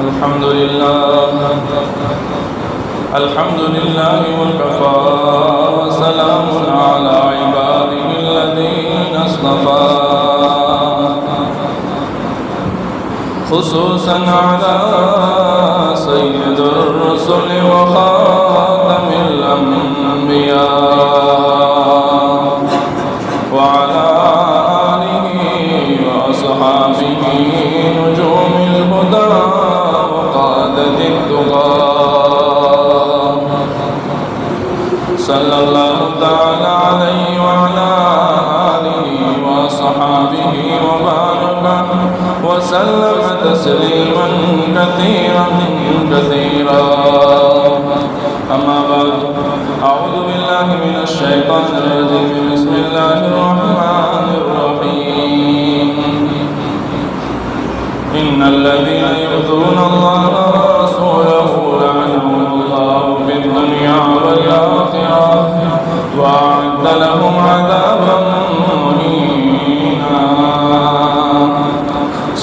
الحمد لله وكفى وسلام على عباده الذين اصطفى خصوصا على سيد الرسل وخاتم الأنبياء وعلى آله وأصحابه نجوم الهدى وقادة التقى صلى الله تعالى عليه وعلى آله وصحابه وبارك وسلم تسليما كثيرا كثيرا. أما بعد، أعوذ بالله من الشيطان الرجيم. بسم الله الرحمن الرحيم. إن الذين يؤذون الله ورسوله لعنهم الله في الدنيا والآخرة وأعد لهم عذابا مهينا.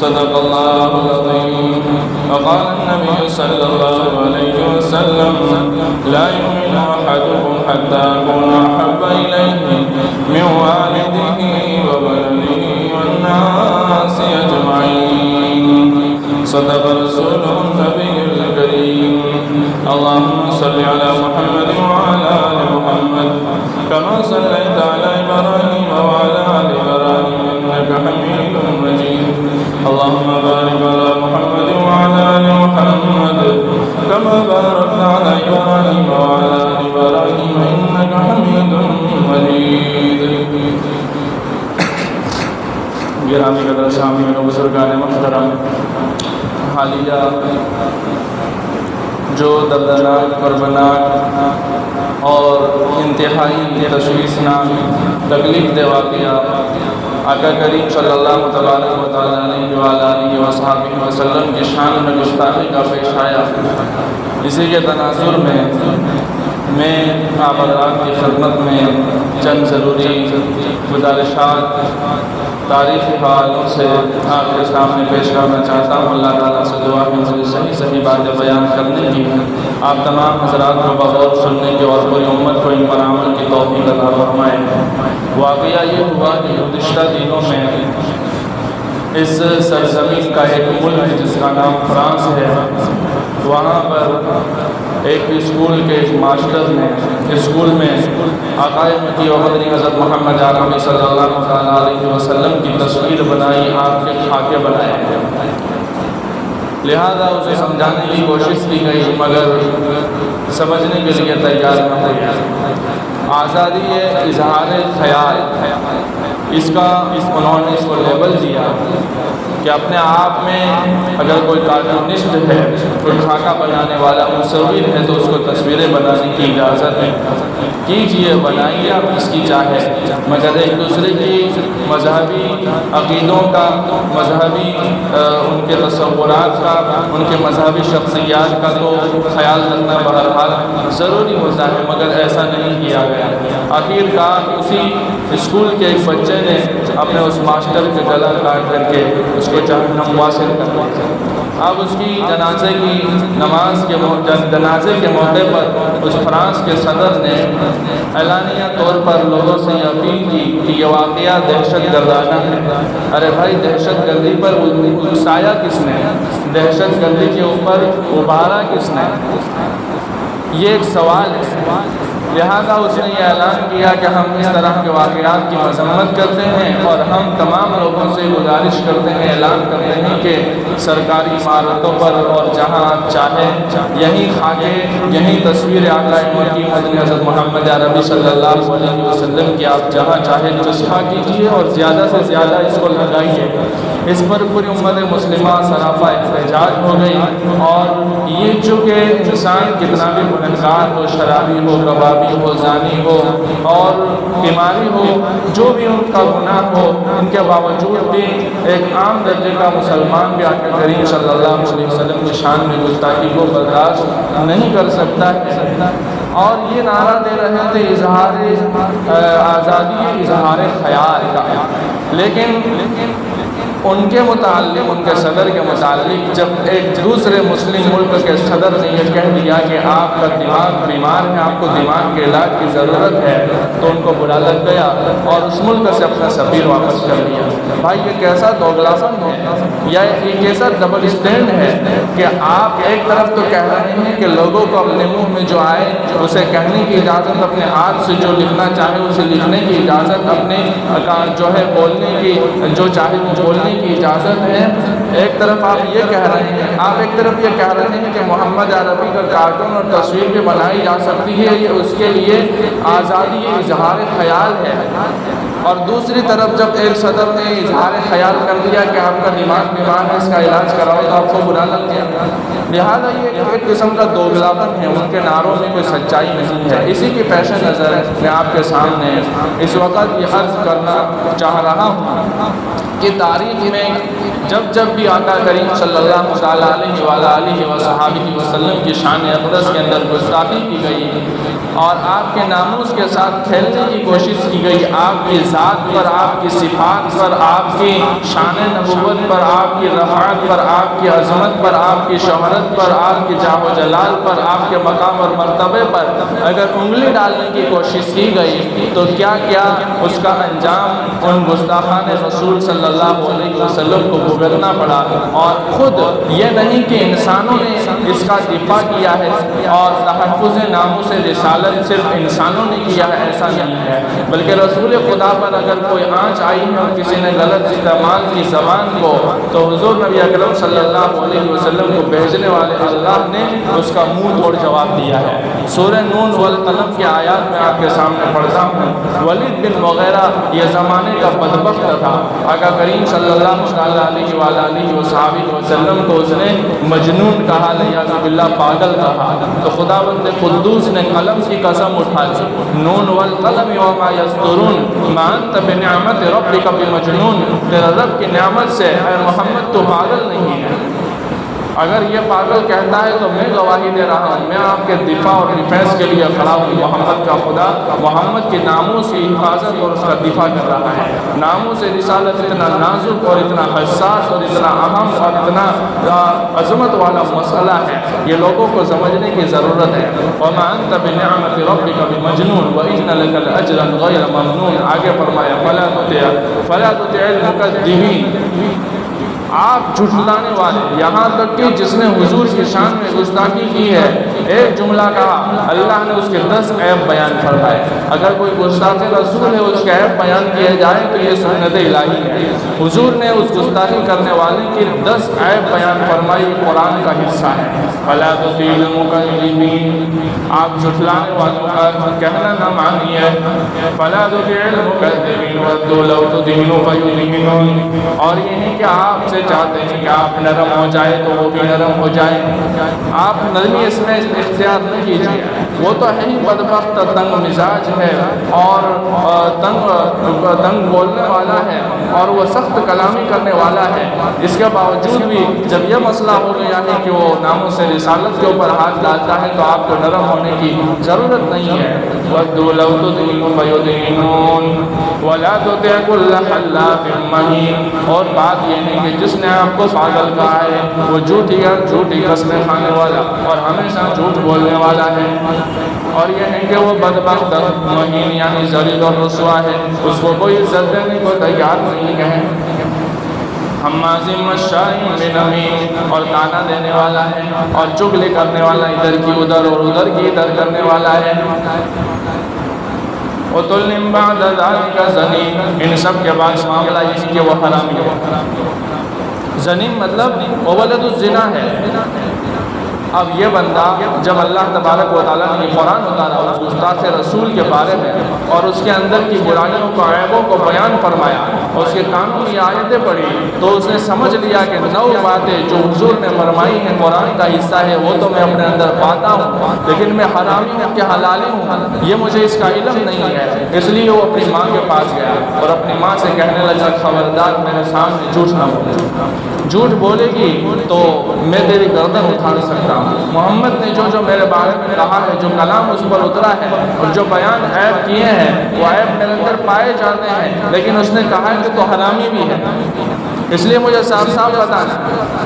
صدق الله العظيم. وقال النبي صلى الله عليه وسلم: لا يؤمن أحدكم حتى أكون أحب إليه من والده وولده والناس أجمعين. صدق رسوله النبي الكريم. اللهم صل على محمد وعلى آل محمد كما صليت على إبراهيم وعلى آل إبراهيم إنك حميد مجيد. اللهم بارك على محمد وعلى آل محمد كما باركت على إبراهيم وعلى آل إبراهيم إنك حميد مجيد. گرامی قدر شامعین و بزرگان محترم، حالیہ جو دردناک، کربناک اور انتہائی تشویشناک تکلیف دہ واقعہ آقا کریم صلی اللہ تبارک و تعالیٰ علیہ وآلہ وصحبہ وسلم کی شان میں گستاخی کا پیش آیا، اسی کے تناظر میں آپ حضرات کی خدمت میں چند ضروری گزارشات تاریخی حوالوں سے آپ کے سامنے پیش کرنا چاہتا ہوں. اللہ تعالیٰ سے دعا ہے مجھے صحیح باتیں بیان کرنے کی، آپ تمام حضرات کو بغور سننے کی اور پوری امت کو ان پر عمل کی توفیق عطا فرمائے. واقعہ یہ ہوا کہ گزشتہ دنوں میں اس سرزمین کا ایک ملک جس کا نام فرانس ہے، وہاں پر ایک اسکول کے ایک ماسٹر نے اسکول میں آقا مہدی و مدنی حضرت محمد عربی صلی اللہ علیہ وسلم کی تصویر بنائی، آپ کے خاکے بنائے. لہذا اسے سمجھانے کی کوشش کی گئی مگر سمجھنے کے لیے تیار نہ ہوئی. آزادی اظہار خیال، انہوں نے اس کو لیبل دیا کہ اپنے آپ میں اگر کوئی کارٹونسٹ ہے، کوئی خاکہ بنانے والا مصور ہے تو اس کو تصویریں بنانے کی اجازت ہے، کیجئے، بنائیے آپ اس کی چاہے، مگر ایک دوسرے کی مذہبی عقیدوں کا، مذہبی ان کے تصورات کا، ان کے مذہبی شخصیات کا تو خیال رکھنا بہرحال ضروری ہوتا ہے، مگر ایسا نہیں کیا گیا. آخر کار اسی اسکول کے ایک بچے نے اپنے اس ماسٹر کے گلا کاٹ کر کے اس کو جہنم واصل کر دیا. اب اس کی جنازے کے موقع پر اس فرانس کے صدر نے اعلانیہ طور پر لوگوں سے یہ اپیل کی کہ یہ واقعہ دہشت گردانہ ہے. ارے بھائی، دہشت گردی پر اکسایا کس نے؟ دہشت گردی کے اوپر ابھارا کس نے؟ یہ ایک سوال ہے. لہذا اس نے یہ اعلان کیا کہ ہم اس طرح کے واقعات کی مذمت کرتے ہیں اور ہم تمام لوگوں سے گزارش کرتے ہیں، اعلان کرتے ہیں کہ سرکاری عمارتوں پر اور جہاں چاہے یہی خاکے، یہی تصویر آقا مہدی حضرت محمد عربی صلی اللہ علیہ وسلم کی آپ جہاں چاہے چسپاں کیجیے اور زیادہ سے زیادہ اس کو لگائیے. اس پر پوری امت مسلمہ سراپا احتجاج ہو گئی. اور یہ چونکہ انسان کتنا بھی گنہگار ہو، شرابی ہو، کبابی ہو، زانی ہو اور بیماری ہو، جو بھی ان کا گناہ ہو، ان کے باوجود بھی ایک عام درجے کا مسلمان بھی آقا کریم صلی اللہ علیہ وسلم کی شان میں گستاخی کو برداشت نہیں کر سکتا ہے. اور یہ نعرہ دے رہے تھے اظہار آزادی، اظہار خیال کا. لیکن ان کے متعلق، ان کے صدر کے متعلق جب ایک دوسرے مسلم ملک کے صدر نے یہ کہہ دیا کہ آپ کا دماغ بیمار ہے، آپ کو دماغ کے علاج کی ضرورت ہے، تو ان کو برا لگ گیا اور اس ملک سے اپنا سفیر واپس کر لیا۔ بھائی یہ کیسا دوگلا پن ہے، یا یہ کیسا ڈبل اسٹینڈ ہے کہ آپ ایک طرف تو کہہ رہے ہیں کہ لوگوں کو اپنے منہ میں جو آئے اسے کہنے کی اجازت، اپنے ہاتھ سے جو لکھنا چاہے اسے لکھنے کی اجازت، اپنے جو ہے بولنے کی جو چاہے وہ بولنے کی اجازت ہے۔ ایک طرف آپ یہ کہہ رہے ہیں، آپ ایک طرف یہ کہہ رہے ہیں کہ محمد عربی کا کارٹون اور تصویر بھی بنائی جا سکتی ہے، یہ اس کے لیے آزادی اظہار خیال ہے، اور دوسری طرف جب ایک صدر نے اظہار خیال کر دیا کہ آپ کا دماغ بیمار ہے، اس کا علاج کراؤ، تو آپ کو برا لگ گیا۔ لہٰذا یہ ایک قسم کا دوگلاپن ہے، ان کے نعروں میں کوئی سچائی نہیں ہے۔ اسی کی پیش نظر میں آپ کے سامنے اس وقت یہ عرض کرنا چاہ رہا ہوں کہ تاریخ میں جب بھی آقا کریم صلی اللہ تعالیٰ علیہ وآلہ وسلم کی شان اقدس کے اندر گستاخی کی گئی اور آپ کے ناموس کے ساتھ کھیلنے کی کوشش کی گئی، آپ کی ذات پر، آپ کی صفات پر، آپ کی شان نبوت پر، آپ کی رفعت پر، آپ کی عظمت پر، آپ کی شہرت پر، آپ کی جاہ و جلال پر، آپ کے مقام اور مرتبے پر اگر انگلی ڈالنے کی کوشش کی گئی تو کیا کیا اس کا انجام ان گستاخان رسول صلی اللہ علیہ وسلم کو بھگتنا پڑا۔ اور خود یہ نہیں کہ انسانوں نے اس کا دفاع کیا ہے اور تحفظ ناموس رسالت صرف انسانوں نے کیا ہے، ایسا نہیں ہے، بلکہ رسول خدا پر اگر کوئی آنچ آئی ہے اور کسی نے غلط استعمال کی زبان کو، تو حضور نبی اکرم صلی اللہ علیہ وسلم کو بھیجنے والے اللہ نے اس کا منہ توڑ جواب دیا ہے۔ سورہ نون والقلم کی آیات میں آپ کے سامنے پڑھتا ہوں، ولید بن مغیرہ یہ زمانے کا بدبخت تھا، آقا کریم صلی اللہ علیہ وآلہ وسلم کو اس نے مجنون کہا، نعوذ باللہ پاگل کہا، تو خداوند قدوس نے قلم کی قسم اٹھا لی، نون والقلم وما یسطرون ما انت بنعمت ربک بمجنون، تیرا رب کی نعمت سے اے محمد تو پاگل نہیں ہے۔ اگر یہ پاگل کہتا ہے تو میں گواہی دے رہا ہوں، میں آپ کے دفاع اور ڈیفینس کے لیے کھڑا ہوں۔ محمد کا خدا محمد کے ناموس کی حفاظت اور اس کا دفاع کر رہا ہے۔ ناموس رسالت اتنا نازک اور اتنا حساس اور اتنا اہم اور اتنا عظمت والا مسئلہ ہے، یہ لوگوں کو سمجھنے کی ضرورت ہے۔ وما انت بنعمت ربک بمجنون وان لک لاجرا غیر ممنون، آگے فرمایا فلا تطع المکذبین، آپ جھٹلانے والے، یہاں تک کہ جس نے حضور کی شان میں گستاخی کی ہے، ایک جملہ کہا، اللہ نے اس کے 10 عیب بیان فرمائے۔ اگر کوئی گستاخ رسول ہے اس کے عیب بیان کیے جائیں تو یہ سنت الہی ہے۔ حضور نے اس گستاخی کرنے والے کی 10 عیب بیان فرمائی، قرآن کا حصہ ہے۔ فلا تطع المکذبین، آپ جھٹلانے والوں کا کہنا نہ مانیے۔ فلا تطع المکذبین ودوا لو تدہن فیدہنون، اور یہ ہے کہ آپ سے چاہتے ہیں کہ آپ نرم ہو جائے تو وہ بھی نرم ہو جائے، آپ نرمی اس میں اختیار نہ کیجیے۔ وہ تو ہے ہی بدبخت، تنگ مزاج ہے اور تنگ بولنے والا ہے اور وہ سخت کلامی کرنے والا ہے، اس کے باوجود بھی جب یہ مسئلہ ہو گیا ہے کہ وہ ناموس رسالت کے اوپر ہاتھ ڈالتا ہے تو آپ کو نرم ہونے کی ضرورت نہیں ہے۔ وَدُّوا لَوْ تُدْهِنُ فَيُدْهِنُونَ وَلَا تُطِعْ كُلَّ حَلَّافٍ مَّهِينٍ، اور بات یہ ہے کہ جس نے آپ کو پاگل کہا ہے وہ جھوٹی قسمیں کھانے والا اور ہمیشہ جھوٹ بولنے والا ہے، اور یہ ہے کہ وہ بدبخت مہین یعنی ذلیل اور رسوا ہے، اس کو کوئی عزت دینے کو تیار نہیں ہے۔ حماز مشاء بنمیم، اور تانا دینے والا ہے اور چغلی کرنے والا، ادھر کی ادھر اور ادھر کی ادھر کرنے والا ہے۔ عُتُلٍّ بَعْدَ ذَلِكَ زَنِيمٍ، ان سب کے بعد معاملہ یہ کہ وہ حرامی ہے۔ زنیم مطلب ولد الزنا ہے۔ اب یہ بندہ جب اللہ تبارک و تعالیٰ نے قرآن اتارا اس گستاخ رسول کے بارے میں اور اس کے اندر کی برائیوں کو، عیبوں کو بیان فرمایا اور اس کے قانونی آیتیں پڑھی، تو اس نے سمجھ لیا کہ 9 باتیں جو حضور نے فرمائی ہیں قرآن کا حصہ ہے، وہ تو میں اپنے اندر پاتا ہوں، لیکن میں حرامی ہوں کہ حلالی ہوں یہ مجھے اس کا علم نہیں ہے۔ اس لیے وہ اپنی ماں کے پاس گیا اور اپنی ماں سے کہنے لگا، خبردار میرے سامنے جھوٹ نہ بولو۔ جھوٹ بولے گی تو میں تیری گردن اٹھا سکتا ہوں۔ محمد نے جو میرے بارے میں کہا ہے، جو کلام اس پر اترا ہے اور جو بیان عیب کیے ہیں، وہ عیب میرے اندر پائے جاتے ہیں، لیکن اس نے کہا ہے کہ تو حرامی بھی ہے، اس لیے مجھے صاف صاف بتانا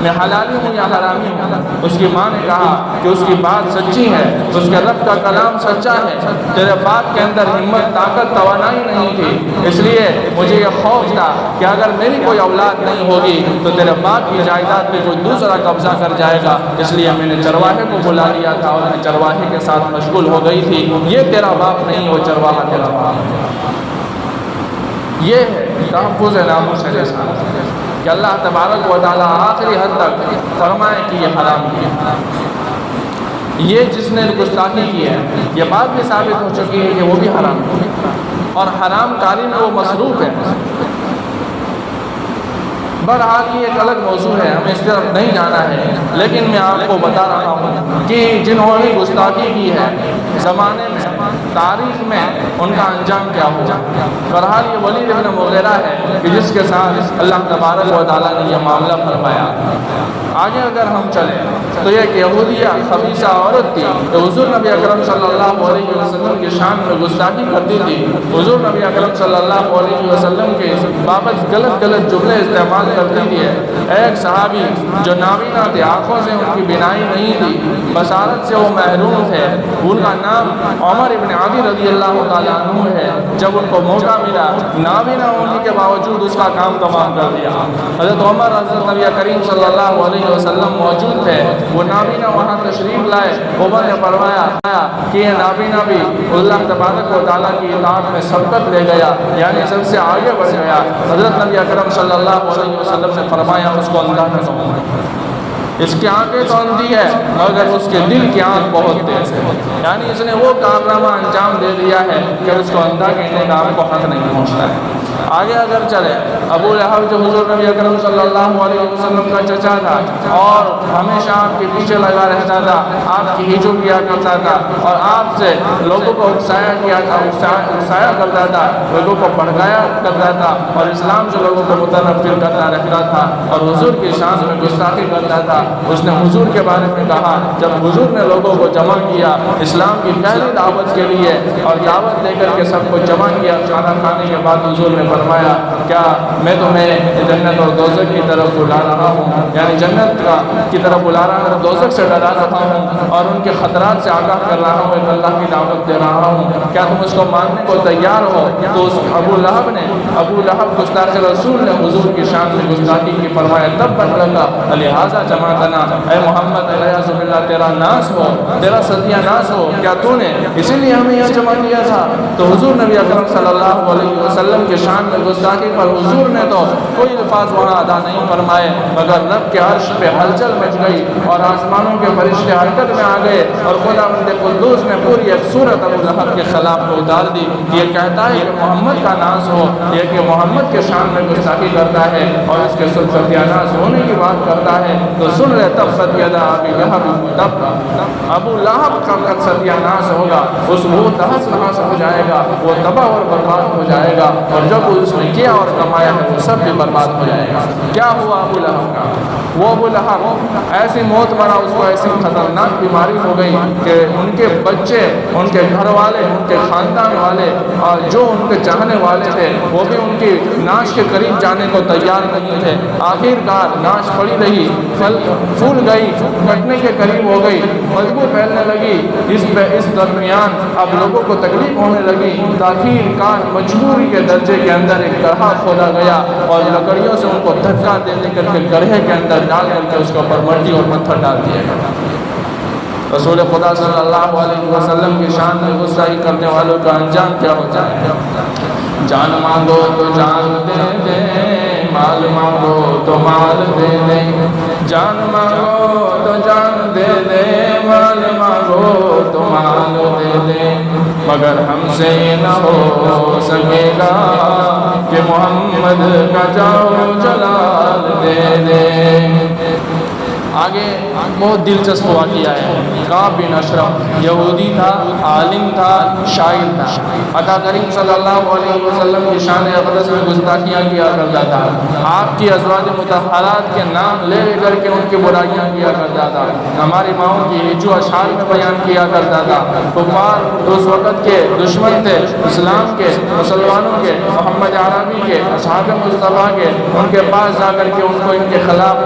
میں حلالی ہوں یا حرامی ہوں۔ اس کی ماں نے کہا کہ اس کی بات سچی ہے، اس کے رب کا کلام سچا ہے، تیرے باپ کے اندر ہمت، طاقت، توانائی نہیں تھی، اس لیے مجھے یہ خوف تھا کہ اگر میری کوئی اولاد نہیں ہوگی تو تیرے باپ کی جائیداد پہ کوئی دوسرا قبضہ کر جائے گا، اس لیے میں نے چرواہے کو بلا لیا تھا اور میں چرواہے کے ساتھ مشغول ہو گئی تھی۔ یہ تیرا باپ نہیں، وہ چرواہا تیرا باپ ہے۔ یہ ہے تحفظ ناموس کہ اللہ تبارک و تعالیٰ آخری حد تک فرمائے کہ یہ حرام ہے۔ یہ جس نے گستاخی کی ہے، یہ بات بھی ثابت ہو چکی ہے کہ وہ بھی حرام ہے، اور حرام کاری میں وہ مصروف ہے۔ بہرحال یہ ایک الگ موضوع ہے، ہمیں اس طرف نہیں جانا ہے، لیکن میں آپ کو بتا رہا ہوں کہ جنہوں نے گستاخی کی ہے زمانے میں، تاریخ میں ان کا انجام کیا ہوا۔ بہرحال یہ ولید بن مغیرہ ہے کہ جس کے ساتھ اللہ تبارک و تعالیٰ نے یہ معاملہ فرمایا۔ آگے اگر ہم چلیں تو یہ ایک یہودیہ خبیثہ عورت تھی کہ حضور نبی اکرم صلی اللہ علیہ وسلم کی شان میں گستاخی کرتی تھی۔ حضور نبی اکرم صلی اللہ علیہ وسلم کے بابت غلط جملے استعمال کرتی تھی۔ ایک صحابی جو نابینا تھے، آنکھوں سے ان کی بینائی نہیں تھی، بصارت سے وہ محروم تھے، ان کا نام عمر ابن عدی رضی اللہ تعالیٰ عنہ ہے۔ جب ان کو موقع ملا، نابینا ہونے کے باوجود اس کا کام تمام کر دیا۔ حضرت عمر حضرت نبی کریم صلی اللہ علیہ وسلم موجود تھے، وہ نابینا وہاں تشریف لائے۔ عمر نے فرمایا کہ یہ نابینا بھی اللہ تبارک و تعالیٰ کی اطاعت میں سبقت لے گیا، یعنی سب سے آگے بڑھ گیا۔ حضرت نبی اکرم صلی اللہ علیہ وسلم نے فرمایا اس کو اندھا نہ سمجھو، اس کی آنکھیں تو اندھی ہے مگر اس کے دل کی آنکھ بہت تیز ہے، یعنی اس نے وہ کارنامہ انجام دے دیا ہے کہ اس کو اندھا کہنے کا آپ کو حق نہیں پہنچتا ہے۔ آگے اگر چلے، ابو لہب جو حضور نبی اکرم صلی اللہ علیہ وسلم کا چچا تھا اور ہمیشہ آپ کے پیچھے لگا رہتا تھا، آپ کی ہجو کیا کرتا تھا اور آپ سے لوگوں کو اکسایا کرتا تھا، لوگوں کو بھڑکایا کرتا تھا اور اسلام سے لوگوں کو متنفر کرتا رہتا تھا اور حضور کی شان میں گستاخی کرتا تھا۔ اس نے حضور کے بارے میں کہا، جب حضور نے لوگوں کو جمع کیا اسلام کی پہلی دعوت کے لیے اور دعوت دے کر کے سب کو جمع کیا، کھانا کھانے کے بعد حضور نے فرمایا کیا میں تمہیں جنت اور دوزخ کی طرف بلا رہا ہوں، یعنی جنت کی طرف بلا رہا ہوں، دوزخ سے ڈرا رہا ہوں اور ان کے خطرات سے آگاہ کر رہا ہوں، ایک اللہ کی دعوت دے رہا ہوں، کیا تم اس کو ماننے کو تیار ہو؟ تو ابو لہب گستاخ رسول نے حضور کی شان میں گستاخی کی، فرمایا تب لگا لہٰذا جماعتنا، اے محمد علیہ اللہ تیرا ناس ہو، تیرا ستیہ ناس ہو، کیا تو نے اسی لیے ہمیں یہ جمع کیا تھا؟ تو حضور نبی اکرم صلی اللہ علیہ وسلم کے شان میں گستاخی پر حضور نے تو کوئی الفاظ وہاں ادا نہیں فرمائے، مگر رب کے عرش پہ ہلچل مچ گئی اور آسمانوں کے فرشتے حرکت میں آ گئے اور خداوند قدوس نے پوری ایک سورت ابو لہب کے خلاف کو اتار دی۔ یہ کہتا ہے کہ محمد کا ناس ہو، یہ کہ محمد کے شان میں گستاخی کرتا ہے اور اس کے ستیاناس ہونے کی بات کرتا ہے، تو سن لے تب ستیہ ابی لہب، تب ابو لہب کا ستیاناس ہوگا، اس وہ تحس نحس ہو جائے گا، وہ تباہ اور برباد ہو جائے گا، اور جو کچھ اس نے کیا اور کمایا ہے وہ سب بھی برباد ہو جائے گا۔ کیا ہوا ابو لہب کا؟ وہ ابو لہب ایسی موت مرا، اس کو ایسی خطرناک بیماری ہو گئی کہ ان کے بچے، ان کے گھر والے، ان کے خاندان والے اور جو ان کے چاہنے والے تھے وہ بھی ان کی ناش کے قریب جانے کو تیار نہیں تھے۔ آخر کار ناش پڑی رہی، پھول گئی، کٹنے کے قریب ہو گئی، بدبو پھیلنے لگی، اس درمیان اب لوگوں کو تکلیف ہونے لگی۔ آخر کار مجبوری کے درجے کے اندر ایک گڑھا کھودا گیا اور لکڑیوں سے ان کو دھکا دے کر کے گڑھے کے اندر ڈال کر کے اس کے اوپر مٹی اور پتھر ڈال دیا گیا۔ رسول خدا صلی اللہ علیہ وسلم کی شان میں گستاخی کرنے والوں کا انجام کیا ہوتا ہے؟ جان مانگو تو جان دے دے، مال مانگو تو مال دے دے، جان مانگو تو جان دے دے، مال مانگو تو مال دے دے، مگر ہم سے نہ ہو سکے گا کہ محمد کا جاؤ جلال دے دے۔ آگے بہت دلچسپ واقعہ ہے۔ کعب بن اشرف یہودی تھا، عالم تھا، شاعر تھا، آقا کریم صلی اللہ علیہ وسلم کی شان اقدس میں گستاخیاں کیا کرتا تھا، آپ کی ازواج مطہرات کے نام لے کر کے ان کی برائیاں کیا کرتا تھا، ہماری ماؤں کی ہجو اشعار میں بیان کیا کرتا تھا۔ کفار اس وقت کے دشمن تھے اسلام کے، مسلمانوں کے، محمد عربی کے، اصحاب مصطفیٰ کے، ان کے پاس جا کر کے ان کو ان کے خلاف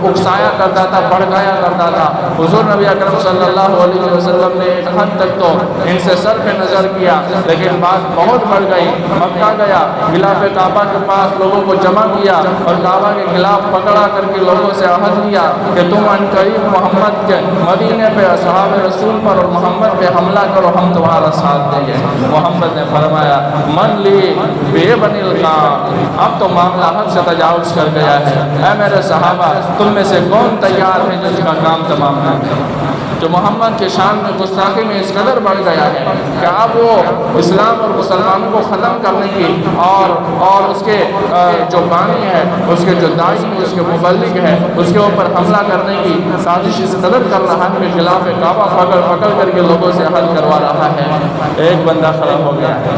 اکسایا کرتا تھا، بھڑکایا کرتا تھا۔ حضور نبی اکرم صلی اللہ علیہ وسلم نے ایک حد تک تو ان سے سر پہ نظر کیا، لیکن بات بہت بڑھ گئی۔ مکہ گیا، غلاف کعبہ کے پاس لوگوں کو جمع کیا اور کعبہ کے خلاف پکڑا کر کے لوگوں سے عہد لیا کہ تم ان قریب محمد کے مدینے پہ، اصحاب رسول پر اور محمد پہ حملہ کرو، ہم تمہارا ساتھ دیں گے۔ محمد نے فرمایا من لی بے بنی القام، اب تو معاملہ حد سے تجاوز کر گیا ہے، اے میرے صحابہ تم میں سے کون تیار ہے جس کا کام تمام نہ کرے؟ جو محمد کے شان میں گستاخی میں اس قدر بڑھ گیا ہے کہ اب وہ اسلام اور مسلمانوں کو ختم کرنے کی اور اس کے جو بانی ہے، اس کے جو داعی ہے، اس کے مبلغ ہے، اس کے اوپر حملہ کرنے کی سازش اس قدر کر رہا ہے کہ خلاف کعبہ پکڑ کر کے لوگوں سے حل کروا رہا ہے۔ ایک بندہ کھڑا ہو گیا ہے،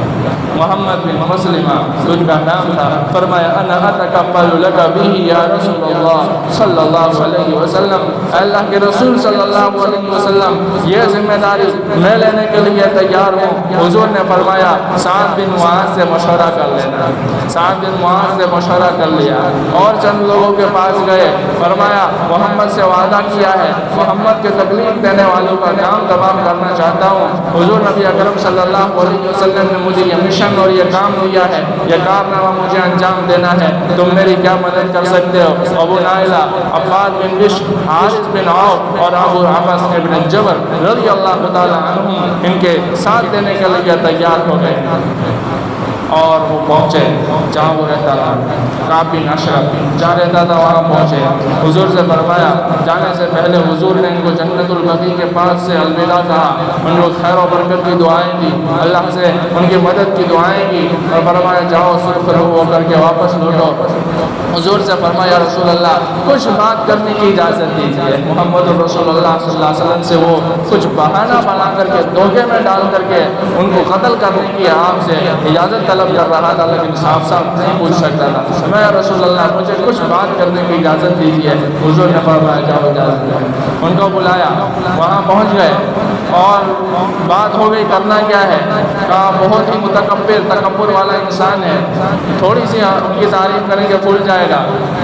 محمد بن مسلمہ ان کا نام تھا، فرمایا انا اتکفل لک بہ یا رسول اللہ صلی اللہ علیہ وسلم، اللہ کے رسول صلی اللہ علیہ وسلم یہ ذمہ داری میں لینے کے لیے تیار ہوں۔ حضور نے فرمایا سعد بن معاذ سے مشورہ کر لینا۔ سعد بن معاذ سے مشورہ کر لیا اور چند لوگوں کے پاس گئے، فرمایا محمد سے وعدہ کیا ہے، محمد کے تکلیف دینے والوں کا کام تمام کرنا چاہتا ہوں۔ حضور نبی اکرم صلی اللہ علیہ وسلم نے مجھے یہ مشن اور یہ کام دیا ہے، یہ کارنامہ مجھے انجام دینا ہے، تم میری کیا مدد کر سکتے ہو؟ ابو نائلہ، عباد بن بشر، حارث بن عوف اور ابو عباس ابن جبر رضی اللہ تعالی عنہم ان کے ساتھ دینے کے لیے تیار ہو گئے اور وہ پہنچے جہاں وہ رہتا تھا۔ کعب بن اشرف جہاں رہتا تھا وہاں پہنچے، حضور سے فرمایا، جانے سے پہلے حضور نے ان کو جنت البقیع کے پاس سے الوداع کہا، ان کو خیر و برکت کی دعائیں دی، اللہ سے ان کی مدد کی دعائیں کی اور فرمایا جاؤ سرخرو ہو کر کے واپس لوٹو۔ حضور سے فرمایا رسول اللہ کچھ بات کرنے کی اجازت دیجیے۔ محمد رسول اللہ صلی اللہ علیہ وسلم سے وہ کچھ بہانہ بنا کر کے دھوکے میں ڈال کر کے ان کو قتل کرنے کی آپ سے اجازت طلب کر رہا تھا، لیکن صاف صاف نہیں پوچھ سکتا تھا۔ میں رسول اللہ مجھے کچھ بات کرنے کی اجازت دیجیے۔ حضور نے فرمایا جاؤ اجازت دے۔ ان کو بلایا، وہاں پہنچ گئے اور بات ہو گئی کرنا کیا ہے، کہا بہت ہی متکبر تکبر والا انسان ہے، تھوڑی سی ان کی تعریف کریں گے بھول جائے گا۔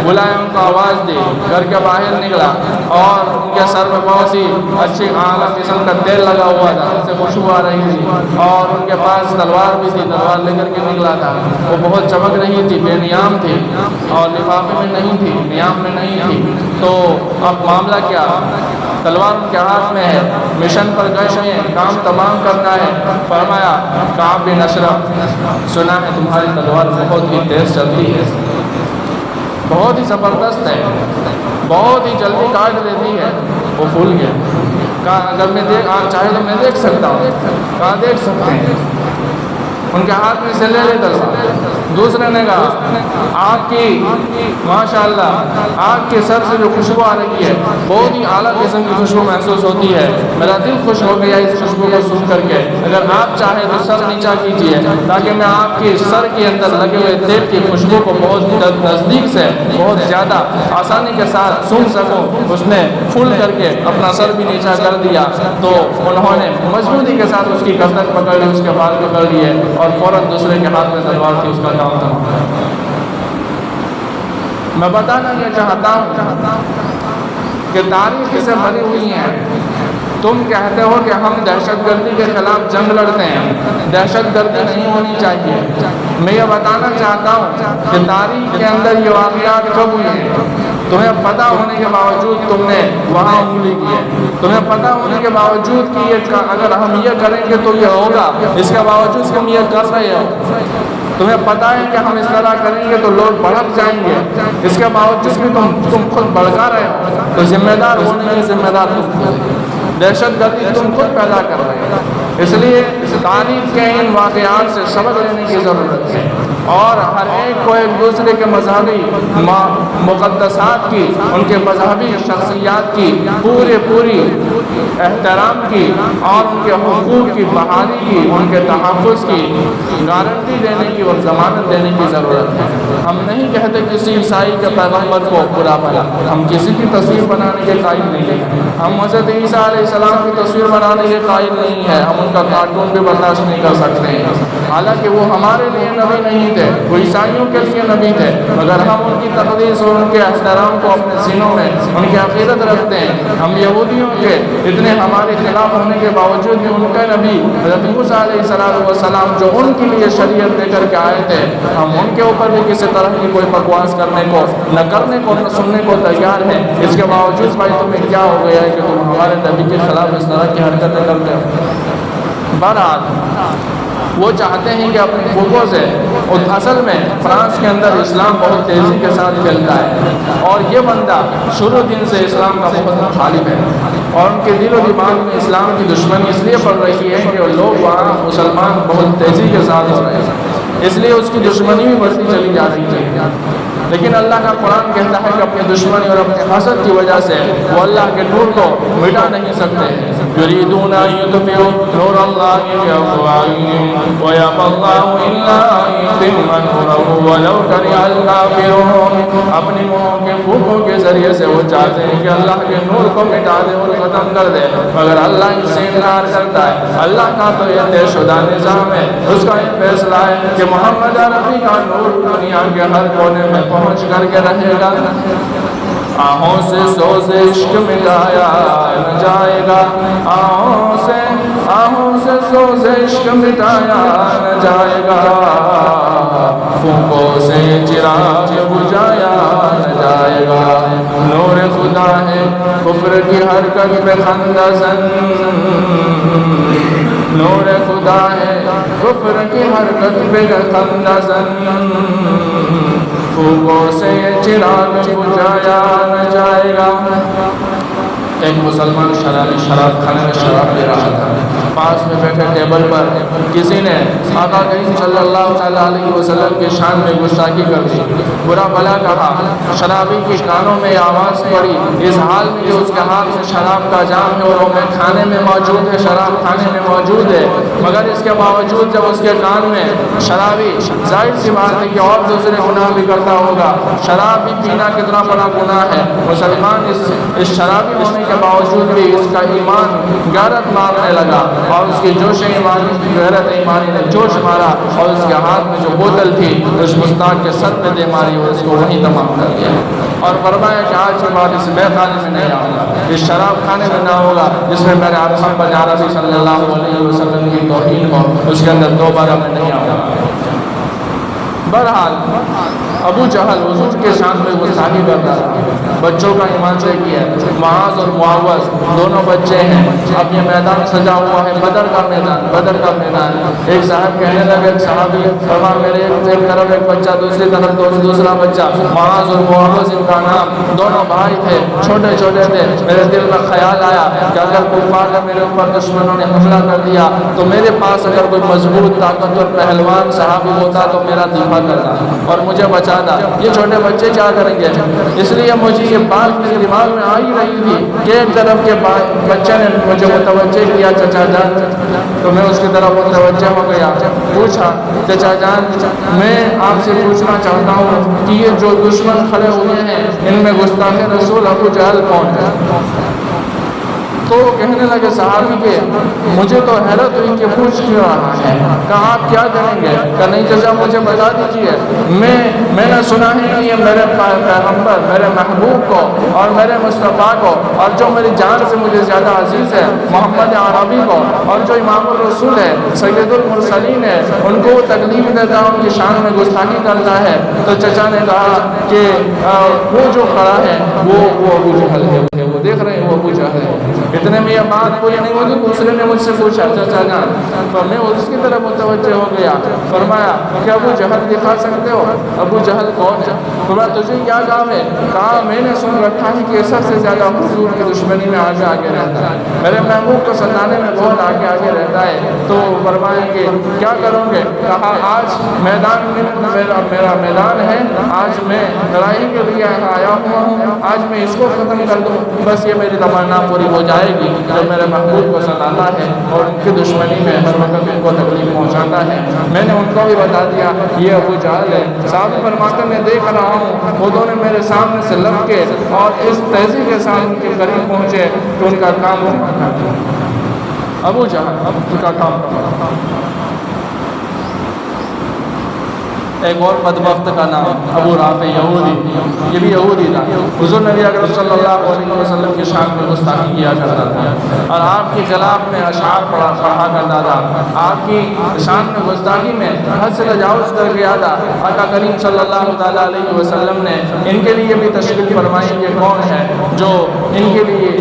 بلایا، ان کو آواز دی، گھر کے باہر نکلا اور ان کے سر میں بہت سی اچھی اعلیٰ قسم کا تیل لگا ہوا تھا، ان سے خوشبو آ رہی تھی اور ان کے پاس تلوار بھی تھی، تلوار لے کر کے نکلا تھا، وہ بہت چمک رہی تھی، بے نیام تھی اور لفافے میں نہیں تھی، نیام میں نہیں تھی۔ تو اب معاملہ کیا، تلوار ان کے ہاتھ میں ہے، مشن پر گئے ہیں، کام تمام کرنا ہے۔ فرمایا کعب بن اشرف سنا ہے تمہاری تلوار بہت ہی تیز چلتی ہے، بہت ہی زبردست ہے، بہت ہی جلدی کاٹ دیتی ہے۔ وہ پھول گیا، کہا اگر میں آپ چاہے تو میں دیکھ سکتا ہوں، کہا دیکھ سکتے ہیں۔ ان کے ہاتھ میں سے لے لے تلوار۔ دوسرے نے کہا آگ کی ماشاءاللہ آگ کے سر سے جو خوشبو آ رہی ہے بہت ہی اعلیٰ قسم کی خوشبو محسوس ہوتی ہے، میرا دل خوش ہو گیا اس خوشبو کو سن کر کے، اگر آپ چاہیں تو سر نیچا کیجیے تاکہ میں آپ کے سر کے اندر لگے ہوئے تیل کی خوشبو کو بہت نزدیک سے بہت زیادہ آسانی کے ساتھ سن سکوں۔ اس نے پھول کر کے اپنا سر بھی نیچا کر دیا تو انہوں نے مضبوطی کے ساتھ اس کی گردن پکڑ لی، اس کے بال پکڑ لیے اور فوراً دوسرے کے ہاتھ میں تلوار تھی، اس کا کام تھا۔ میں بتانا یہ چاہتا ہوں کہ تاریخ سے بھری ہوئی ہے۔ تم کہتے ہو کہ ہم دہشت گردی کے خلاف جنگ لڑتے ہیں، دہشت گردی نہیں ہونی چاہیے۔ میں یہ بتانا چاہتا ہوں کہ تاریخ کے اندر یہ واقعات کب ہوئے ہیں، تمہیں پتہ ہونے کے باوجود تم نے وہاں انگلی کی ہے، تمہیں پتہ ہونے کے باوجود کہ یہ اگر ہم یہ کریں گے تو یہ ہوگا، اس کے باوجود تم یہ کر رہے ہو۔ تمہیں پتہ ہے کہ ہم اس طرح کریں گے تو لوگ بھڑک جائیں گے، اس کے باوجود بھی تم خود بھڑکا رہے ہو، تو ذمہ دار ہونے کے ذمہ دار تم خود، دہشت گردی تم خود پیدا کر رہے ہو۔ اس لیے تاریخ کے ان واقعات سے سبق لینے کی ضرورت ہے، اور ہر ایک کو ایک دوسرے کے مذہبی مقدسات کی، ان کے مذہبی شخصیات کی پوری احترام کی اور ان کے حقوق کی بحالی کی، ان کے تحفظ کی گارنٹی دینے کی اور ضمانت دینے کی ضرورت ہے۔ ہم نہیں کہتے کسی عیسائی کے پیغمبر کو برا بھلا، ہم کسی کی تصویر بنانے کے قائل نہیں ہیں، ہم حضرت عیسیٰ علیہ السلام کی تصویر بنانے کے قائل نہیں ہیں، ہم ان کا کارٹون بھی برداشت نہیں کر سکتے ہیں، حالانکہ وہ ہمارے لیے نبی نہیں تھے، وہ عیسائیوں کے لیے نبی تھے، مگر ہم ان کی تقدیس اور ان کے احترام کو اپنے سینوں میں ان کی عقیدت رکھتے ہیں۔ ہم یہودیوں کے اتنے ہمارے خلاف ہونے کے باوجود بھی ان کا نبی حضرت موسیٰ علیہ السلام جو ان کے لیے شریعت لے کر کے آئے تھے، ہم ان کے اوپر بھی کسی طرح کی کوئی بکواس کرنے کو نہ کرنے کو نہ سننے کو تیار ہیں۔ اس کے باوجود بھائی تمہیں کیا ہو گیا ہے کہ تم ہمارے نبی کے خلاف اس طرح کی حرکتیں کرتے ہو؟ بہرحال وہ چاہتے ہیں کہ اپنی پھوپھوں سے، اصل میں فرانس کے اندر اسلام بہت تیزی کے ساتھ چلتا ہے، اور یہ بندہ شروع دن سے اسلام کا بہت مخالف ہے، اور ان کے دل و دماغ میں اسلام کی دشمنی اس لیے پڑ رہی ہے کہ وہ لوگ وہاں مسلمان بہت تیزی کے ساتھ ہو رہے ہیں، اس لیے اس کی دشمنی بھی بڑھتی چلی جا رہی ہے۔ لیکن اللہ کا قرآن کہتا ہے کہ اپنی دشمنی اور اپنے حسد کی وجہ سے وہ اللہ کے نور کو مٹا نہیں سکتے۔ یریدون ان یطفئوا نور اللہ بافواہہم ویأبی اللہ الا ان یتم نورہ ولو کرہ الکافرون۔ اپنی منہوں کے پھوکوں کے ذریعے سے وہ چاہتے ہیں کہ اللہ کے نور کو مٹا دے اور ختم کر دے، مگر اللہ اس سے انکار کرتا ہے۔ اللہ کا تو یہ طے شدہ نظام ہے، اس کا یہ فیصلہ ہے کہ محمد عربی کا نور دنیا کے ہر کونے میں پہنچ کر کے رہے گا۔ آہوں سے سوز عشق مٹایا نہ جائے گا، آہوں سے سوز عشق مٹایا نہ جائے گا، پھونکوں سے چراغ بجھایا نہ جائے گا۔ نور خدا ہے کفر کی حرکت پہ خندہ زن، نور خدا ہے کفر کی حرکت پہ خندہ زن، پھوکوں سے یہ چراغ بجھایا نہ جائے گا۔ ایک مسلمان شراب کھانے میں شراب پی رہا تھا، پاس میں بیٹھے ٹیبل پر کسی نے آقا کریم صلی اللہ علیہ وسلم کی شان میں گستاخی کر دی، برا بھلا کہا۔ شرابی کی کانوں میں آواز پڑی، اس حال میں جو اس کے ہاتھ میں شراب کا جام ہے اور وہ کھانے میں موجود ہے، شراب کھانے میں موجود ہے، مگر اس کے باوجود جب اس کے کان میں شرابی، ظاہر سی بات ہے کہ اور دوسرے گناہ بھی کرتا ہوگا، شراب بھی پینا کتنا بڑا گناہ ہے۔ مسلمان اس شرابی ہونے کے باوجود بھی اس کا ایمان غیرت مارنے لگا، اور اس کی جوش ایمانی، غیرت ایمانی نے جوش مارا، اور اس کے ہاتھ میں جو بوتل تھی اس مستاق کے سر پہ دے ماری اور اس کو وہیں تمام کر دیا، اور فرمایا کہ آج کے بعد اس بے خانے میں نہیں آؤں گا، اس شراب خانے میں نہ ہوگا جس میں میرے محمد عربی صلی اللہ علیہ وسلم کی توہین ہو، اس کے اندر دوبارہ میں نہیں آؤں گا۔ بہرحال ابو جہل حضور کے شان میں گستاخی کرتا تھا، بچوں کا ایمان سے کیا۔ معاذ اور معوذ دونوں بچے ہیں، اب یہ میدان سجا ہوا ہے، بدر کا میدان۔ ایک صاحب کہنے لگے، ایک صحابی فرما میرے ایک طرف ایک بچہ، دوسری طرف دوسرا بچہ، معاذ اور معوذ ان کا نام، دونوں بھائی تھے، چھوٹے تھے۔ میرے دل میں خیال آیا کہ اگر کفار نے میرے اوپر دشمنوں نے حملہ کر دیا تو میرے پاس اگر کوئی مضبوط طاقتور پہلوان صحابی ہوتا تو میرا دفاع کرنا اور مجھے بچانا، یہ چھوٹے بچے کیا کریں گے؟ اس لیے مجھے یہ بات میرے دماغ میں آ ہی رہی تھی کہ ایک طرف کے بچے نے مجھے متوجہ کیا چچا جان، تو میں اس کی طرف متوجہ ہو گیا، پوچھا چچا جان میں آپ سے پوچھنا چاہتا ہوں کہ یہ جو دشمن کھڑے ہوئے ہیں ان میں گستاخ رسول ابو جہل کون ہے؟ تو وہ کہنے لگے صحابی کے مجھے تو حیرت ہوئی کہ پوچھ کیوں رہا ہے، کہا آپ کیا کریں گے؟ کہ نہیں چچا مجھے بتا دیجیے، میں نے سنا ہے کہ یہ میرے پیغمبر، میرے محبوب کو اور میرے مصطفیٰ کو اور جو میری جان سے مجھے زیادہ عزیز ہے محمد عربی کو اور جو امام الرسول ہے، سید المرسلین ہے، ان کو تکلیف دیتا ہے، ان کی شان میں گستاخی کرتا ہے۔ تو چچا نے کہا کہ وہ جو کھڑا ہے وہ ابو جہل ہے، وہ دیکھ رہے ہیں وہ ابو جہل ہے۔ اتنے میں یہ بات پوری نہیں ہوئی، دوسرے نے مجھ سے پوچھا چچا جان، تو میں اس کی طرف متوجہ ہو گیا، فرمایا کہ ابو جہل دکھا سکتے ہو؟ ابو جہل کون ہے؟ فرمایا تجھے کیا کام ہے؟ کہا میں نے سن رکھا ہے کہ سب سے زیادہ حضور کی دشمنی میں آگے آگے رہتا ہے، میرے محبوب کو ستانے میں بہت آگے آگے رہتا ہے۔ تو فرمایا کہ کیا کروں گے؟ کہا آج میدان میں میرا میدان ہے، آج میں لڑائی کے لیے آیا ہوا ہوں، آج میں اس کو ختم کر دوں، بس یہ میری تمنا پوری ہو جائے گی۔ جو میرے محبوب کو ستاتا ہے اور ان کی دشمنی میں ہر وقت ان کو تکلیف پہنچاتا ہے، میں نے ان کو بھی بتا دیا یہ ابو جہل ہے۔ صاحب فرماتے میں دیکھ رہا ہوں وہ دونوں میرے سامنے سے لگ کے اور اس تیزی کے ساتھ ان کے قریب پہنچے کہ ان کا کام ہوا۔ ابو جہل ان کا کام۔ ایک اور بدبخت کا نام ابو رافع یہودی، یہ بھی یہودی تھا۔ حضور نبی اکرم صلی اللہ علیہ وسلم کی شان میں گستاخی کیا کرتا تھا اور آپ کے خلاف میں اشعار پڑھا کرتا تھا، آپ کی شان میں گستاخی میں حد سے تجاوز کر گیا تھا۔ آقا کریم صلی اللہ تعالیٰ علیہ وسلم نے ان کے لیے بھی تشریف فرمائی کہ کون ہے جو ان کے لیے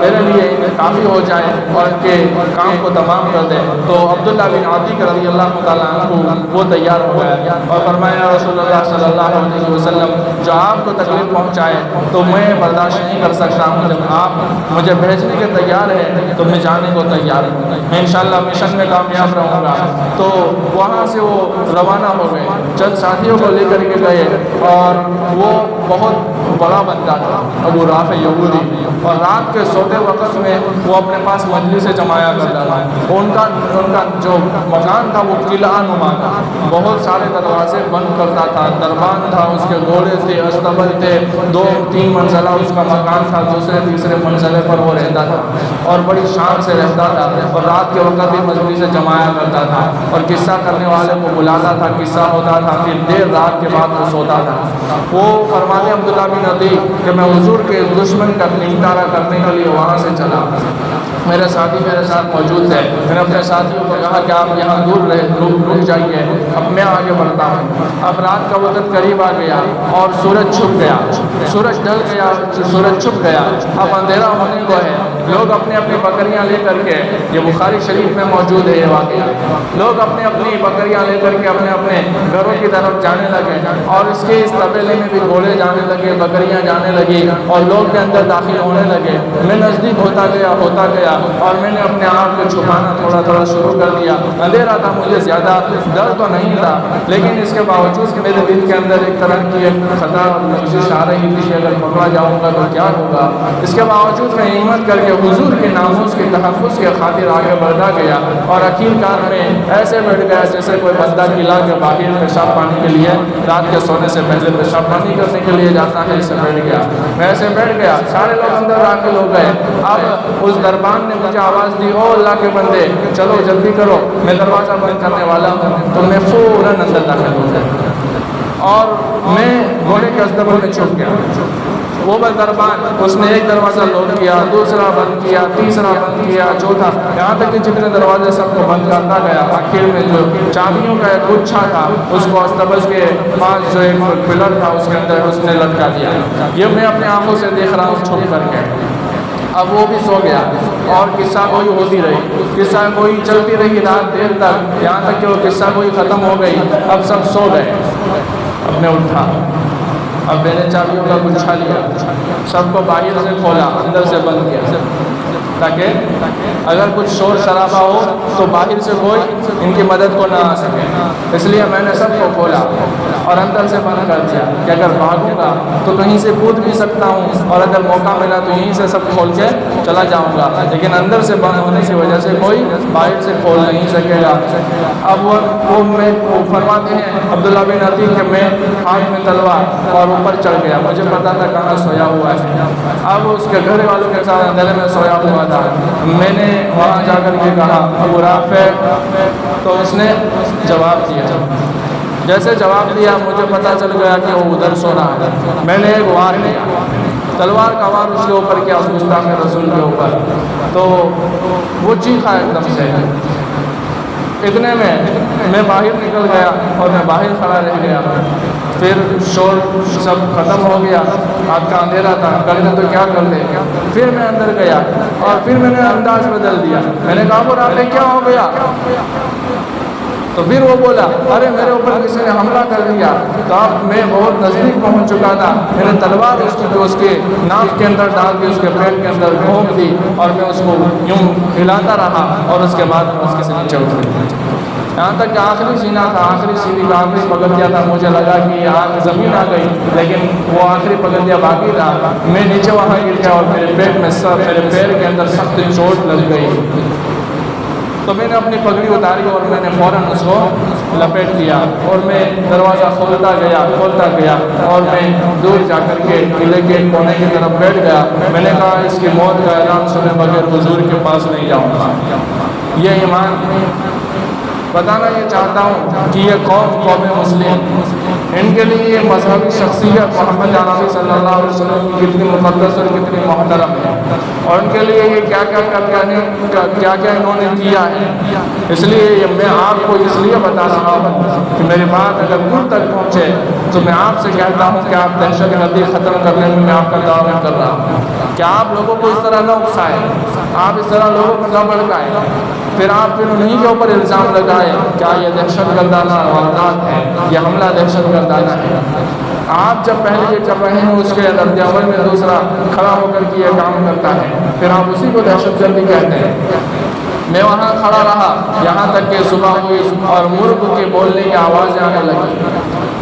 میرے لیے کافی ہو جائے اور ان کے کام کو تمام کر دے۔ تو عبداللہ بن عتیق رضی اللہ تعالیٰ عنہ وہ تیار ہو گیا اور فرمایا رسول اللہ صلی اللہ علیہ وسلم جو آپ کو تکلیف پہنچائے تو میں برداشت نہیں کر سکتا ہوں، جب آپ مجھے بھیجنے کے تیار ہیں تو میں جانے کو تیار ہوں، میں انشاءاللہ مشن میں کامیاب رہوں گا۔ تو وہاں سے وہ روانہ ہو گئے، چند ساتھیوں کو لے کر کے گئے اور وہ بہت بڑا بندہ تھا ابو رافع یہودی، اور رات کے سوتے وقت میں وہ اپنے پاس مجلس سے جمایا کرتا تھا۔ ان کا جو مکان تھا وہ قلعہ نما تھا، بہت سارے دروازے بند کرتا تھا، دربان تھا، اس کے گھوڑے تھے، استبل تھے، 2-3 منزلہ اس کا مکان تھا، دوسرے تیسرے منزلے پر وہ رہتا تھا اور بڑی شان سے رہتا تھا اور رات کے وقت بھی مجلس سے جمایا کرتا تھا اور قصہ کرنے والے کو بلاتا تھا، قصہ ہوتا تھا، پھر دیر رات کے بعد وہ سوتا تھا۔ وہ فرماتے عبداللہ بن عتیق کہ میں حضور کے دشمن کا نمٹارا کرنے کے لیے وہاں سے چلا، میرے ساتھی میرے ساتھ موجود تھے، میں نے اپنے ساتھیوں کو کہا کہ آپ یہاں دور رک جائیے، اب میں آگے بڑھتا ہوں۔ اب رات کا وقت قریب آ گیا اور سورج چھپ گیا، سورج ڈھل گیا، سورج چھپ گیا، اب اندھیرا ہونے کو ہے۔ لوگ اپنی اپنی بکریاں لے کر کے، یہ بخاری شریف میں موجود ہے یہ واقعہ، لوگ اپنی اپنی بکریاں لے کر کے اپنے اپنے گھروں کی طرف جانے لگے اور اس کے اس طبیلے میں بھی گھوڑے جانے لگے، بکریاں جانے لگی اور لوگ کے اندر داخل ہونے لگے۔ میں نزدیک ہوتا گیا اور میں نے اپنے آپ کو چھپانا تھوڑا تھوڑا شروع کر دیا۔ اندھیرا تھا، مجھے زیادہ ڈر تو نہیں تھا، لیکن اس کے باوجود میرے دل کے اندر ایک طرح کی ایک خطرہ اور لرزش آ رہی تھی کہ اگر پکڑا جاؤں گا تو کیا ہوگا۔ اس کے باوجود میں ہمت کر کے حضور کے ناموس کے تحفظ کے خاطر آگے بڑھتا گیا اور آخر کار میں ایسے بیٹھ گیا جیسے کوئی بندہ قلعہ کے باہر پیشاب پانی کے لیے رات کے سونے سے پہلے پیشاب پانی کرنے کے لیے جاتا ہے، ایسے بیٹھ گیا۔ میں ایسے بیٹھ گیا، سارے لوگ اندر داخل ہو گئے۔ اب اس دربان نے مجھے آواز دی، او اللہ کے بندے چلو جلدی کرو، میں دروازہ بند کرنے والا ہوں۔ تو میں فوراً اندر داخل ہو گیا اور میں گھوڑے کے استبل میں چھپ گیا۔ وہ دربان اس نے ایک دروازہ لوک کیا، دوسرا بند کیا، تیسرا بند کیا، چوتھا، یہاں تک کہ جتنے دروازے سب کو بند کرتا گیا۔ آخر میں جو چابیوں کا ایک گچھا تھا اس کو استبل کے پاس جو ایک پلر تھا اس کے اندر اس نے لٹکا دیا۔ یہ میں اپنے آنکھوں سے دیکھ رہا ہوں چھپ کر کے۔ اب وہ بھی سو گیا اور قصہ گوئی ہوتی رہی، قصہ گوئی چلتی رہی رات دیر تک، یہاں تک کہ وہ قصہ گوئی ختم ہو گئی۔ اب سب سو گئے، اب میں اٹھا، اب میں نے چابیوں کا گچھا لیا، سب کو باہر سے کھولا، اندر سے بند کیا تاکہ اگر کچھ شور شرابہ ہو تو باہر سے کوئی ان کی مدد کو نہ آ سکے۔ اس لیے میں نے سب کو کھولا اور اندر سے بند کر دیا کہ اگر بھاگوں گا تو کہیں سے کود بھی سکتا ہوں اور اگر موقع ملا تو یہیں سے سب کھول کے چلا جاؤں گا، لیکن اندر سے بند ہونے کی وجہ سے کوئی باہر سے کھول نہیں سکے گا۔ اب وہ فرماتے ہیں عبداللہ بن عتیق کہ میں ہاتھ میں تلوار اور اوپر چڑھ گیا، مجھے پتا تھا کہاں سویا ہوا ہے۔ اب اس کے گھر والوں کے ساتھ اندھیرے میں سویا ہوا تھا، میں نے وہاں جا کر کے کہا ابو رافع، تو اس نے جواب دیا۔ جیسے جواب دیا مجھے پتا چل گیا کہ وہ ادھر سو رہا ہے۔ میں نے ایک وار لیا، تلوار کا وار اس کے اوپر کیا، اس گستاخ رسول کے اوپر، تو وہ چیخا ایک دم سے۔ اتنے میں باہر نکل گیا اور میں باہر کھڑا رہ گیا۔ پھر شور سب ختم ہو گیا، رات کا اندھیرا تھا، کرنے تو کیا کر لے۔ پھر میں اندر گیا اور پھر میں نے انداز بدل دیا، میں نے کہا ابو رافع کیا ہو گیا؟ تو پھر وہ بولا ارے میرے اوپر کسی نے حملہ کر دیا، تو اب میں بہت نزدیک پہنچ چکا تھا، میں نے تلوار اس کے ناک کے اندر ڈال کے اس کے پیٹ کے اندر گھونپ دی اور میں اس کو یوں ہلاتا رہا اور اس کے بعد اس کے سے نیچے اتر گیا، یہاں تک کہ آخری سینہ تھا، آخری سیڑھی کا آخری پگتیا تھا، مجھے لگا کہ آگ زمین آ گئی، لیکن وہ آخری پگتیا باقی تھا، میں نیچے وہاں گر گیا اور میرے پیٹ میں میرے پیر کے اندر سخت چوٹ لگ گئی، تو میں نے اپنی پگڑی اتاری اور میں نے فوراً اس کو لپیٹ لیا اور میں دروازہ کھولتا گیا اور میں دور جا کر کے قلعے کے کونے کی طرف بیٹھ گیا، میں نے کہا اس کی موت کا اعلان سنے بغیر حضور کے پاس نہیں جاؤں گا۔ یہ ایمان بتانا یہ چاہتا ہوں کہ یہ قوم مسلم، ان کے لیے یہ مذہبی شخصیت محمد عربی صلی اللہ علیہ وسلم کی کتنی مقدس اور کتنی محترم ہے، اور ان کے لیے یہ کیا کیا انہوں نے کیا ہے، اس لیے میں آپ کو اس لیے بتا رہا ہوں کہ میری بات اگر دور تک پہنچے تو میں آپ سے کہتا ہوں کہ آپ دہشت گردی ختم کرنے میں آپ کا تعاون کر رہا ہوں، کہ آپ لوگوں کو اس طرح نہ اکسائیں، آپ اس طرح لوگوں کو نہ بھڑکائیں، پھر انہیں کے اوپر الزام لگائیں کیا یہ دہشت گردانہ واردات ہے، یہ حملہ دہشت گردانہ ہے۔ آپ جب پہلے یہ کر رہے ہیں اس کے رد عمل میں دوسرا کھڑا ہو کر کے یہ کام کرتا ہے، پھر آپ اسی کو دہشت گردی کہتے ہیں۔ میں وہاں کھڑا رہا یہاں تک کہ صبح ہوئی اور مرغ کے بولنے کی آواز آنے لگی،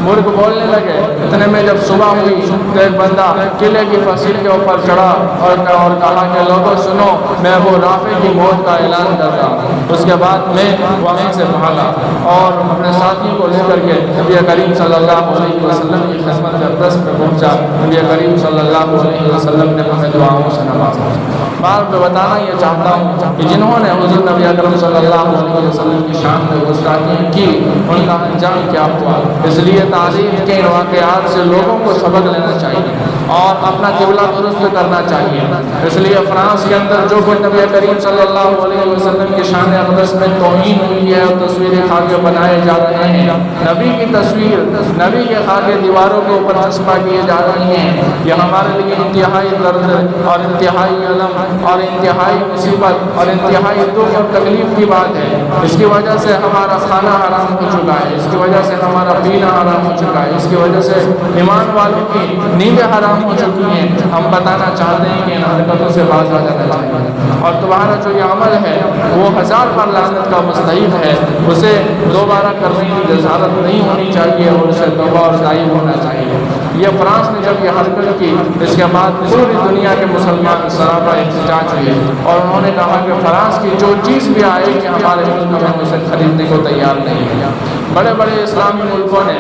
مرغ بولنے لگے، اتنے میں جب صبح ہوئی تو ایک بندہ قلعے کی فصیل کے اوپر چڑھا اور کہا کہ لوگوں سنو، میں ابو رافع کی موت کا اعلان کر رہا ہوں۔ اس کے بعد میں وہاں سے بھاگا اور اپنے ساتھی کو لے کر کے نبی کریم صلی اللہ علیہ وسلم کی خدمت اقدس میں پہنچا، نبی کریم صلی اللہ علیہ وسلم نے ہمیں دعاؤں سے نوازا۔ بات میں بتانا یہ چاہتا ہوں کہ جنہوں نے حضور نبی اکرم صلی اللہ علیہ وسلم کی شان میں گستاخیاں کی، ان کا انجام کیا ہوا، اس لیے تاریخ کے واقعات سے لوگوں کو سبق لینا چاہیے اور اپنا قبلہ درست کرنا چاہیے۔ اس لیے فرانس کے اندر جو کوئی نبی کریم صلی اللہ علیہ وسلم کی شان اقدس میں توہین ہوئی ہے اور تصویریں خاکے بنائے جا رہے ہیں، نبی کی تصویر، نبی کے خاکے دیواروں کے اوپر چسپاں کیے جا رہے ہیں، یہ ہمارے لیے انتہائی درد اور انتہائی علم اور انتہائی مصیبت اور انتہائی دکھ اور تکلیف کی بات ہے۔ اس کی وجہ سے ہمارا کھانا حرام ہو چکا ہے، اس کی وجہ سے ہمارا پینا حرام ہو چکا ہے، اس کی وجہ سے ایمان والوں کی نیندیں حرام ہو چکی ہیں۔ ہم بتانا چاہتے ہیں کہ ان حرکتوں سے باز آ جانا چاہیے، اور تمہارا جو یہ عمل ہے وہ 1000 بار لعنت کا مستحق ہے، اسے دوبارہ کرنے کی جسارت نہیں ہونی چاہیے اور اسے توبہ اور تائب ہونا چاہیے۔ یہ فرانس نے جب یہ حرکت کی، اس کے بعد پوری دنیا کے مسلمان سراپا احتجاج ہوئے اور انہوں نے کہا کہ فرانس کی جو چیز بھی آئے کہ ہمارے ملک میں اسے خریدنے کو تیار نہیں ہے۔ بڑے بڑے اسلامی ملکوں نے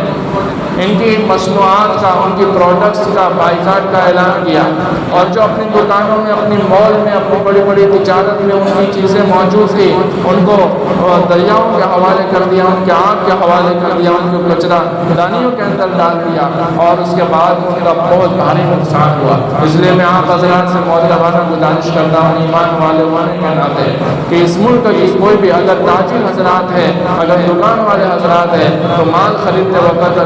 ان کی مصنوعات کا، ان کی پروڈکٹس کا بائیکاٹ کا اعلان کیا، اور جو اپنی دکانوں میں، اپنی مال میں، اپنی بڑی بڑی تجارت میں ان کی چیزیں موجود تھی ان کو دریاؤں کے حوالے کر دیا، ان کے آگ کے حوالے کر دیا، ان کو کچرا دانیوں کے اندر ڈال دیا، اور اس کے بعد ان کا بہت بھاری نقصان ہوا۔ اس لیے میں آپ حضرات سے معذرانہ گزارش کرتا ہوں ایمان والے ہونے کے ناطے کہ اس ملک کی کوئی بھی اگر تاجر حضرات ہے، اگر دکان والے حضرات ہیں، تو مال خریدتے وقت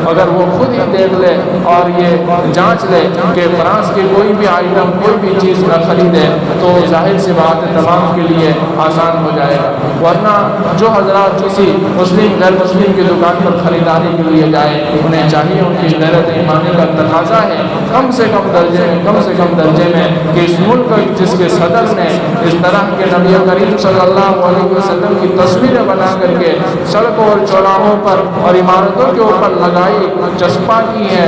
اگر وہ خود ہی دیکھ لے اور یہ جانچ لے کہ فرانس کی کوئی بھی آئٹم، کوئی بھی چیز نہ خریدے، تو ظاہر سی بات ہے تمام کے لیے آسان ہو جائے گا۔ ورنہ جو حضرات کسی مسلم غیر مسلم کی دکان پر خریداری کے لیے جائے، انہیں چاہیے، ان کی غیرت ایمانی کا تقاضا ہے کم سے کم درجے میں کہ اس ملک جس کے صدر نے اس طرح کے نبی کریم صلی اللہ علیہ وسلم کی تصویریں بنا کر کے سڑکوں اور چوراہوں پر اور عمارتوں کے اوپر لگائی، چسپاں کی ہے،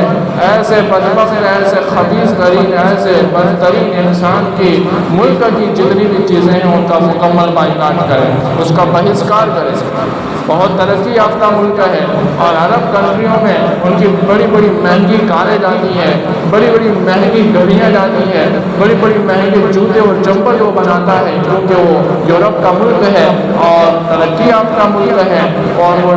ایسے بدبخت، ایسے خبیث ترین، ایسے بدترین انسان کی ملک کی جتنی بھی چیزیں ہیں ان کا مکمل بائیکاٹ کریں، اس کا بہشکار کریں۔ بہت ترقی یافتہ ملک ہے اور عرب کنٹریوں میں ان کی بڑی بڑی مہنگی کاریں جاتی ہیں، بڑی بڑی مہنگی گھڑیاں جاتی ہیں، بڑی بڑی مہنگے جوتے اور چمپل وہ بناتا ہے، کیونکہ وہ یورپ کا ملک ہے اور ترقی یافتہ ملک ہے، اور وہ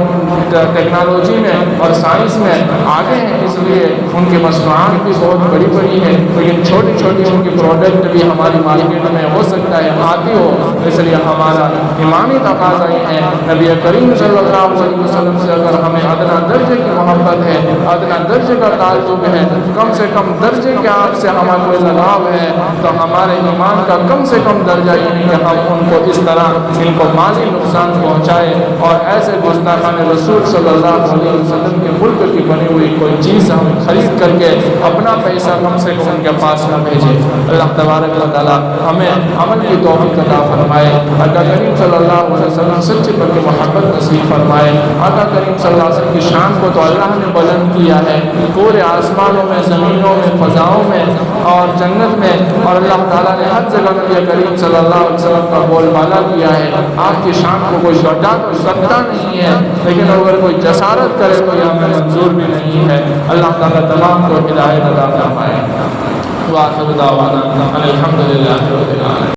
ٹیکنالوجی میں اور سائنس میں آگے ہیں، اس لیے ان کی مصنوعات بھی بہت بڑی بڑی ہیں، لیکن چھوٹی چھوٹی ان کی پروڈکٹ بھی ہماری مارکیٹ میں ہو سکتا ہے آتی ہو۔ اس لیے ہمارا ایمانی تقاضا یہ ہے، نبی کریم صلی اللہ علیہ وسلم سے اگر ہمیں ادنا درجے کی محبت ہے، ادنا درجے کا تعلق ہے، کم سے کم درجے کے آپ سے ہمارا کوئی لگاؤ ہے، تو ہمارے ایمان کا کم سے کم درجہ یہ ہے کہ ہم ان کو اس طرح ان کو مالی نقصان پہنچائے اور ایسے گستاخان رسول صلی اللہ علیہ وسلم کے ملک کی بنی ہوئی کوئی چیز ہم خرید کر کے اپنا پیسہ کم سے کم ان کے پاس نہ بھیجے۔ اللہ تبارک و تعالی ہمیں عمل کی توفیق عطا فرمائے، آقا کریم صلی اللہ علیہ وسلم سچے پر کے محبت نصیب فرمائے۔ آقا کریم صلی اللہ علیہ وسلم کی شان کو تو اللہ نے بلند کیا ہے پورے آسمانوں میں، زمینوں میں، فضاؤں میں اور جنت میں، اور اللہ تعالیٰ نے ہر جگہ نبی کریم صلی اللہ علیہ وسلم کا بول بالا کیا ہے۔ آپ کی شان کو کوئی بڑھا تو سکتا نہیں ہے، لیکن اگر کوئی جسارت کرے تو یہ ہمیں منظور بھی نہیں ہے۔ اللہ تعالیٰ تمام کو ہدایت عطا فرمائے۔ وآخر دعوانا الحمدللہ رب العالمین۔